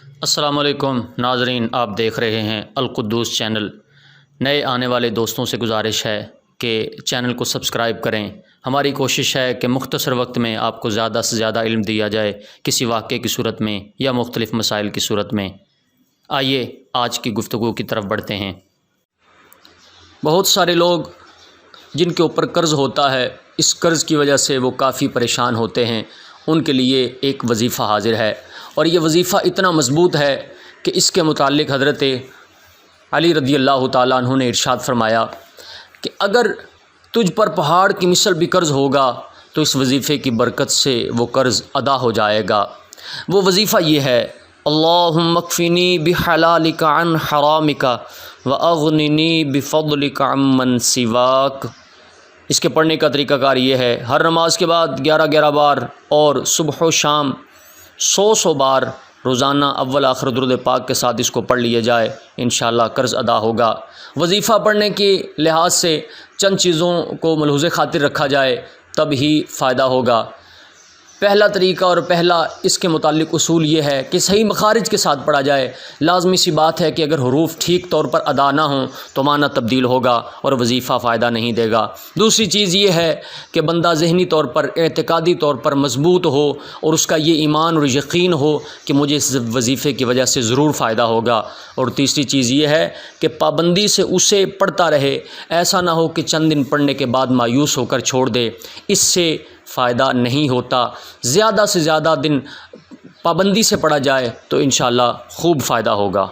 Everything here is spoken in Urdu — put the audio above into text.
السلام علیکم ناظرین، آپ دیکھ رہے ہیں القدوس چینل۔ نئے آنے والے دوستوں سے گزارش ہے کہ چینل کو سبسکرائب کریں۔ ہماری کوشش ہے کہ مختصر وقت میں آپ کو زیادہ سے زیادہ علم دیا جائے، کسی واقعے کی صورت میں یا مختلف مسائل کی صورت میں۔ آئیے آج کی گفتگو کی طرف بڑھتے ہیں۔ بہت سارے لوگ جن کے اوپر قرض ہوتا ہے، اس قرض کی وجہ سے وہ کافی پریشان ہوتے ہیں، ان کے لیے ایک وظیفہ حاضر ہے، اور یہ وظیفہ اتنا مضبوط ہے کہ اس کے متعلق حضرت علی رضی اللہ تعالیٰ عنہ نے ارشاد فرمایا کہ اگر تجھ پر پہاڑ کی مثل بھی قرض ہوگا تو اس وظیفے کی برکت سے وہ قرض ادا ہو جائے گا۔ وہ وظیفہ یہ ہے: اللہم اکفنی بحلالک عن حرامک واغننی بفضلک عمن سواک۔ اس کے پڑھنے کا طریقہ کار یہ ہے: ہر نماز کے بعد 11 بار اور صبح و شام 100 بار روزانہ اول آخر درود پاک کے ساتھ اس کو پڑھ لیے جائے، انشاءاللہ قرض ادا ہوگا۔ وظیفہ پڑھنے کے لحاظ سے چند چیزوں کو ملحوظ خاطر رکھا جائے تب ہی فائدہ ہوگا۔ پہلا طریقہ اور پہلا اس کے متعلق اصول یہ ہے کہ صحیح مخارج کے ساتھ پڑھا جائے۔ لازمی سی بات ہے کہ اگر حروف ٹھیک طور پر ادا نہ ہوں تو معنی تبدیل ہوگا اور وظیفہ فائدہ نہیں دے گا۔ دوسری چیز یہ ہے کہ بندہ ذہنی طور پر، اعتقادی طور پر مضبوط ہو اور اس کا یہ ایمان اور یقین ہو کہ مجھے اس وظیفے کی وجہ سے ضرور فائدہ ہوگا۔ اور تیسری چیز یہ ہے کہ پابندی سے اسے پڑھتا رہے، ایسا نہ ہو کہ چند دن پڑھنے کے بعد مایوس ہو کر چھوڑ دے، اس سے فائدہ نہیں ہوتا۔ زیادہ سے زیادہ دن پابندی سے پڑھا جائے تو انشاءاللہ خوب فائدہ ہوگا۔